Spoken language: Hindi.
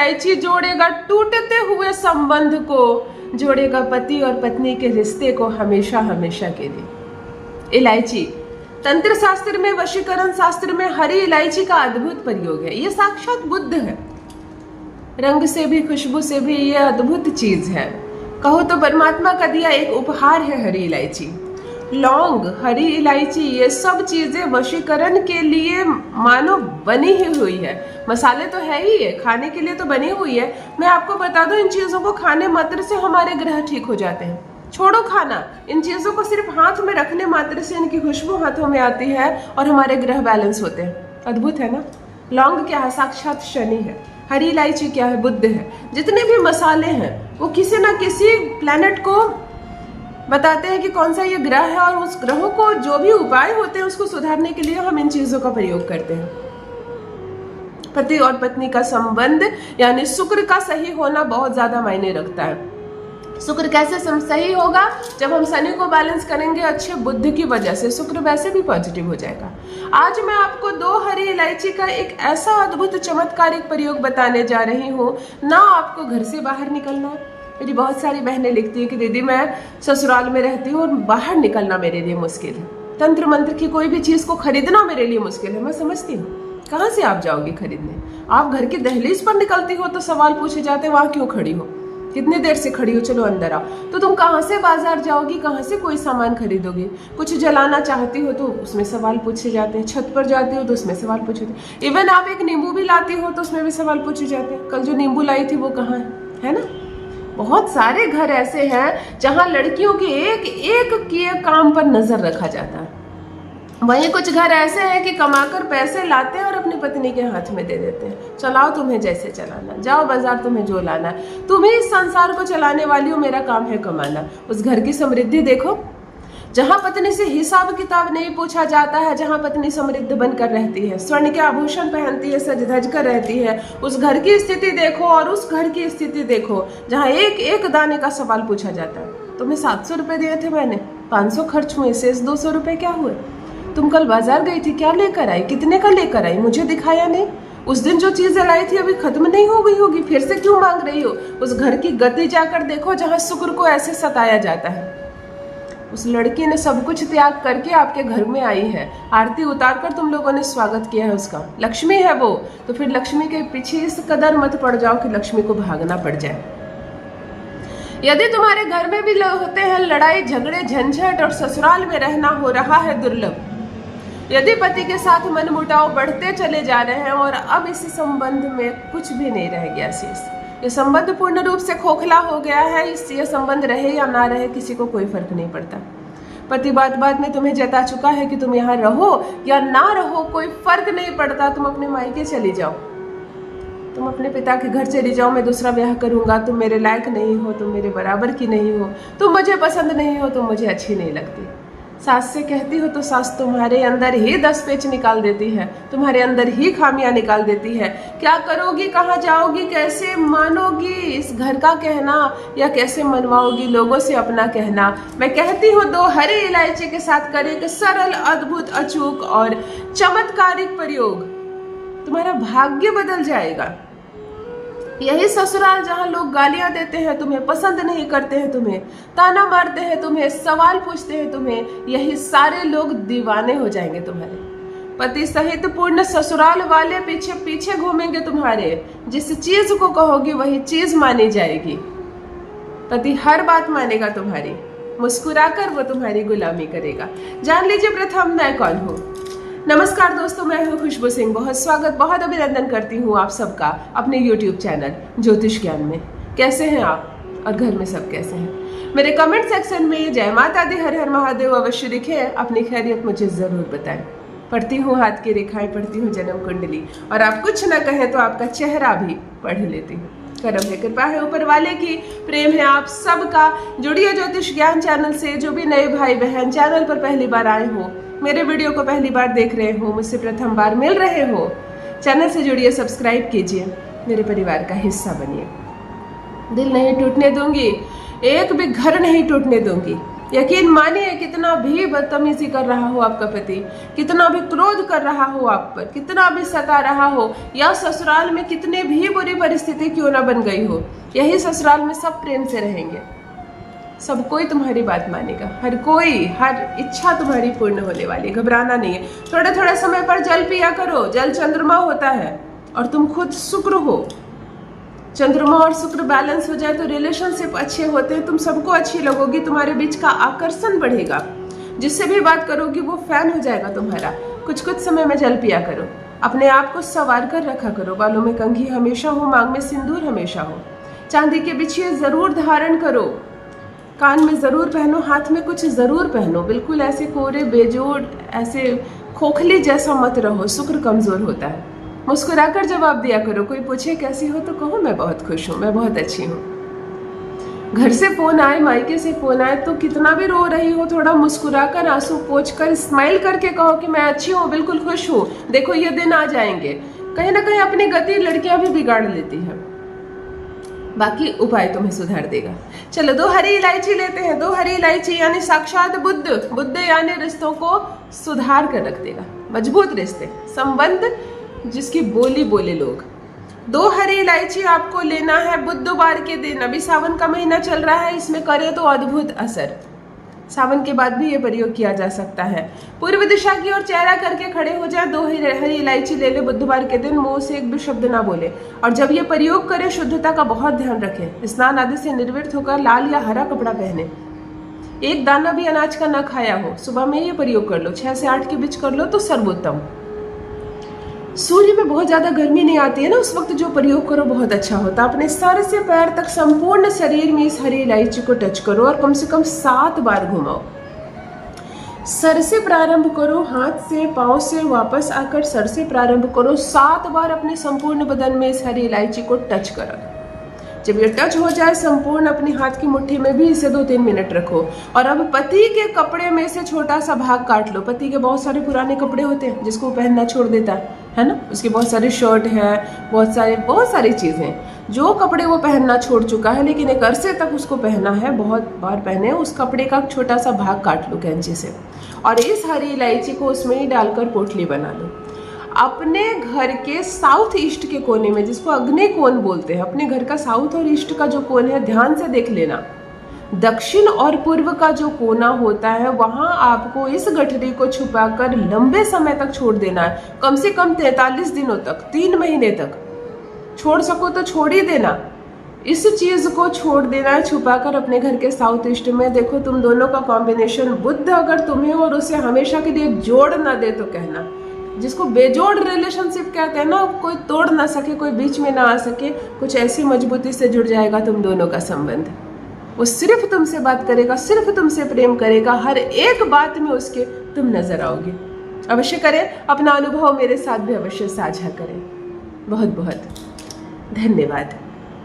इलायची जोड़ेगा टूटते हुए संबंध को, जोड़ेगा पति और पत्नी के रिश्ते को हमेशा हमेशा के लिए। इलायची तंत्र शास्त्र में, वशीकरण शास्त्र में हरी इलायची का अद्भुत प्रयोग है। ये साक्षात बुद्ध है। रंग से भी, खुशबू से भी ये अद्भुत चीज है। कहो तो परमात्मा का दिया एक उपहार है हरी इलायची। लौंग, हरी इलायची, ये सब चीजें वशीकरण के लिए मानो बनी ही हुई है। मसाले तो है ही है, खाने के लिए तो बनी हुई है। मैं आपको बता दूं, इन चीजों को खाने मात्र से हमारे ग्रह ठीक हो जाते हैं। छोड़ो खाना, इन चीजों को सिर्फ हाथ में रखने मात्र से इनकी खुशबू हाथों में आती है और हमारे ग्रह बैलेंस होते हैं। अद्भुत है ना। लौंग क्या है? साक्षात शनि है। हरी इलायची क्या है? बुद्ध है। जितने भी मसाले हैं वो किसी ना किसी प्लैनेट को बताते हैं कि कौन सा ये ग्रह है, और उस ग्रहों को जो भी उपाय होते हैं उसको सुधारने के लिए हम इन चीजों का प्रयोग करते हैं। पति और पत्नी का संबंध यानी शुक्र का सही होना बहुत ज्यादा मायने रखता है। शुक्र कैसे सही होगा? जब हम शनि को बैलेंस करेंगे अच्छे बुद्ध की वजह से, शुक्र वैसे भी पॉजिटिव हो जाएगा। आज मैं आपको 2 हरी इलायची का एक ऐसा अद्भुत चमत्कारिक प्रयोग बताने जा रही हूँ। ना आपको घर से बाहर निकलना है। मेरी बहुत सारी बहनें लिखती हैं कि दीदी मैं ससुराल में रहती हूँ और बाहर निकलना मेरे लिए मुश्किल है। तंत्र मंत्र की कोई भी चीज को खरीदना मेरे लिए मुश्किल है। मैं समझती हूँ, कहाँ से आप जाओगी खरीदने? आप घर की दहलीज पर निकलती हो तो सवाल पूछे जाते हैं, वहां क्यों खड़ी हो, कितनी देर से खड़ी हो, चलो अंदर आओ। तो तुम कहाँ से बाजार जाओगी, कहाँ से कोई सामान खरीदोगी? कुछ जलाना चाहती हो तो उसमें सवाल पूछे जाते हैं। छत पर जाती हो तो उसमें सवाल पूछे जाते हैं। इवन आप एक नींबू भी लाती हो तो उसमें भी सवाल पूछे जाते हैं, कल जो नींबू लाई थी वो कहाँ है ना। बहुत सारे घर ऐसे हैं जहां लड़कियों के एक एक किए काम पर नजर रखा जाता है। वहीं कुछ घर ऐसे हैं कि कमाकर पैसे लाते हैं और अपनी पत्नी के हाथ में दे देते हैं, चलाओ तुम्हें जैसे चलाना, जाओ बाजार तुम्हें जो लाना है, तुम ही इस संसार को चलाने वाली हो, मेरा काम है कमाना। उस घर की समृद्धि देखो, जहां पत्नी से हिसाब किताब नहीं पूछा जाता है, जहां पत्नी समृद्ध बनकर रहती है, स्वर्ण के आभूषण पहनती है, सज धज कर रहती है, उस घर की स्थिति देखो और उस घर की स्थिति देखो जहां एक एक दाने का सवाल पूछा जाता है। तुम्हें 700 रुपए दिए थे मैंने, 500 खर्च हुए, शेष 200 रुपए क्या हुए? तुम कल बाजार गई थी, क्या लेकर आई, कितने का लेकर आई, मुझे दिखाया नहीं। उस दिन जो चीज लाई थी अभी खत्म नहीं हो गई होगी, फिर से क्यों मांग रही हो? उस घर की गति जाकर देखो जहां शुक्र को ऐसे सताया जाता है। उस लड़की ने सब कुछ त्याग करके आपके घर में आई है, आरती उतारकर तुम लोगों ने स्वागत किया है उसका। लक्ष्मी है वो, तो फिर लक्ष्मी के पीछे इस कदर मत पड़ जाओ कि लक्ष्मी को भागना पड़ जाए। यदि तुम्हारे घर में भी होते हैं लड़ाई झगड़े झंझट और ससुराल में रहना हो रहा है दुर्लभ, यदि पति के साथ मनमुटाव बढ़ते चले जा रहे हैं और अब इस संबंध में कुछ भी नहीं रह गया शेष, ये संबंध पूर्ण रूप से खोखला हो गया है, ये संबंध रहे या ना रहे किसी को कोई फर्क नहीं पड़ता। पति बात बात में तुम्हें जता चुका है कि तुम यहाँ रहो या ना रहो कोई फर्क नहीं पड़ता, तुम अपने मायके चली जाओ, तुम अपने पिता के घर चली जाओ, मैं दूसरा ब्याह करूंगा, तुम मेरे लायक नहीं हो, तुम मेरे बराबर की नहीं हो, तुम मुझे पसंद नहीं हो, तुम मुझे अच्छी नहीं लगती। सास से कहती हो तो सास तुम्हारे अंदर ही 10 पेच निकाल देती है, तुम्हारे अंदर ही खामियां निकाल देती है। क्या करोगी, कहाँ जाओगी, कैसे मानोगी इस घर का कहना, या कैसे मनवाओगी लोगों से अपना कहना? मैं कहती हूँ 2 हरी इलायची के साथ करें एक सरल, अद्भुत, अचूक और चमत्कारिक प्रयोग, तुम्हारा भाग्य बदल जाएगा। यही ससुराल जहां लोग गालियां देते हैं तुम्हें, पसंद नहीं करते हैं तुम्हें, ताना मारते हैं तुम्हें, सवाल पूछते हैं तुम्हें, यही सारे लोग दीवाने हो जाएंगे तुम्हारे। पति सहित पूर्ण ससुराल वाले पीछे पीछे घूमेंगे तुम्हारे, जिस चीज को कहोगी वही चीज मानी जाएगी। पति हर बात मानेगा तुम्हारी, मुस्कुराकर वो तुम्हारी गुलामी करेगा। जान लीजिए प्रथम मैं कौन हूँ। नमस्कार दोस्तों, मैं हूँ खुशबू सिंह। बहुत स्वागत, बहुत अभिनंदन करती हूँ आप सबका अपने YouTube चैनल ज्योतिष ज्ञान में। कैसे हैं आप और घर में सब कैसे हैं? मेरे कमेंट सेक्शन में जय माता दी, हर हर महादेव अवश्य लिखे, अपनी खैरियत मुझे जरूर बताएं। पढ़ती हूँ हाथ की रेखाएं, पढ़ती हूँ जन्म कुंडली, और आप कुछ न कहें तो आपका चेहरा भी पढ़ लेती हूँ। करम है, कृपा है ऊपर वाले की, प्रेम है आप सबका। जुड़िए ज्योतिष ज्ञान चैनल से। जो भी नए भाई बहन चैनल पर पहली बार आए हो, मेरे वीडियो को पहली बार देख रहे हो, मुझसे प्रथम बार मिल रहे हो, चैनल से जुड़िए, सब्सक्राइब कीजिए, मेरे परिवार का हिस्सा बनिए। दिल नहीं टूटने दूंगी, एक भी घर नहीं टूटने दूंगी, यकीन मानिए, कितना भी बदतमीजी कर रहा हो आपका पति, कितना भी क्रोध कर रहा हो आप पर, कितना भी सता रहा हो, या ससुराल में कितने भी बुरी परिस्थिति क्यों ना बन गई हो, यही ससुराल में सब प्रेम से रहेंगे। सब कोई तुम्हारी बात मानेगा, हर कोई, हर इच्छा तुम्हारी पूर्ण होने वाली है। घबराना नहीं है। थोड़े थोड़े समय पर जल पिया करो, जल चंद्रमा होता है और तुम खुद शुक्र हो। चंद्रमा और शुक्र बैलेंस हो जाए तो रिलेशनशिप अच्छे होते हैं, तुम सबको अच्छी लगोगी, तुम्हारे बीच का आकर्षण बढ़ेगा, जिससे भी बात करोगी वो फैन हो जाएगा तुम्हारा। कुछ कुछ समय में जल पिया करो, अपने आप को संवार कर रखा करो, बालों में कंघी हमेशा हो, मांग में सिंदूर हमेशा हो, चांदी के बिछिए जरूर धारण करो, कान में जरूर पहनो, हाथ में कुछ जरूर पहनो। बिल्कुल ऐसे कोरे बेजोड़, ऐसे खोखली जैसा मत रहो, शुक्र कमजोर होता है। मुस्कुराकर जवाब दिया करो, कोई पूछे कैसी हो तो कहो मैं बहुत खुश हूँ, मैं बहुत अच्छी हूँ। घर से फोन आए, मायके से फोन आए तो कितना भी रो रही हो, थोड़ा मुस्कुराकर, आंसू पोंछकर, स्माइल करके कहो कि मैं अच्छी हूँ, बिल्कुल खुश हूँ, देखो ये दिन आ जाएंगे। कहीं ना कहीं अपनी गति लड़कियां भी बिगाड़ लेती है, बाकी उपाय तुम्हें सुधार देगा। चलो 2 हरी इलायची लेते हैं। 2 हरी इलायची यानी साक्षात बुद्ध यानी रिश्तों को सुधार कर रख देगा, मजबूत रिश्ते, संबंध जिसकी बोली बोले लोग। 2 हरी इलायची आपको लेना है बुधवार के दिन। अभी सावन का महीना चल रहा है, इसमें करे तो अद्भुत असर। सावन के बाद भी ये प्रयोग किया जा सकता है। पूर्व दिशा की ओर चेहरा करके खड़े हो जाए, 2 हरी इलायची ले ले बुधवार के दिन, मुंह से एक भी शब्द ना बोले, और जब ये प्रयोग करें शुद्धता का बहुत ध्यान रखें। स्नान आदि से निर्वृत्त होकर लाल या हरा कपड़ा पहने, एक दाना भी अनाज का ना खाया हो। सुबह में ये प्रयोग कर लो, 6 से 8 के बीच कर लो तो सर्वोत्तम। सूर्य में बहुत ज्यादा गर्मी नहीं आती है ना, उस वक्त जो प्रयोग करो बहुत अच्छा होता। अपने सर से पैर तक संपूर्ण शरीर में इस हरी इलायची को टच करो और कम से कम 7 बार घुमाओ। सर से प्रारंभ करो, हाथ से, पांव से, वापस आकर सर से प्रारंभ करो, 7 बार अपने संपूर्ण बदन में इस हरी इलायची को टच करो। जब ये टच हो जाए संपूर्ण अपने हाथ की मुट्ठी में भी इसे 2-3 मिनट रखो। और अब पति के कपड़े में से छोटा सा भाग काट लो। पति के बहुत सारे पुराने कपड़े होते हैं जिसको पहनना छोड़ देता है ना, उसके बहुत सारे शर्ट है, बहुत सारी चीजें, जो कपड़े वो पहनना छोड़ चुका है लेकिन एक अरसे तक उसको पहना है, बहुत बार पहने, उस कपड़े का छोटा सा भाग काट लो कैंची से और इस हरी इलायची को उसमें ही डालकर पोटली बना लो। अपने घर के साउथ ईस्ट के कोने में, जिसको अग्नि कोण बोलते हैं, अपने घर का साउथ और ईस्ट का जो कोण है ध्यान से देख लेना। दक्षिण और पूर्व का जो कोना होता है वहां आपको इस गठरी को छुपाकर लंबे समय तक छोड़ देना है, कम से कम 43 दिनों तक, 3 महीने तक। छोड़ सको तो छोड़ ही देना, इस चीज को छोड़ देना है छुपाकर अपने घर के साउथ ईस्ट में। देखो तुम दोनों का कॉम्बिनेशन, बुध अगर तुम्हें और उसे हमेशा के लिए जोड़ ना दे तो कहना, जिसको बेजोड़ रिलेशनशिप कहते हैं ना, कोई तोड़ ना सके, कोई बीच में ना आ सके, कुछ ऐसी मजबूती से जुड़ जाएगा तुम दोनों का संबंध। वो सिर्फ तुमसे बात करेगा, सिर्फ तुमसे प्रेम करेगा, हर एक बात में उसके तुम नजर आओगे। अवश्य करें, अपना अनुभव मेरे साथ भी अवश्य साझा करें। बहुत बहुत धन्यवाद।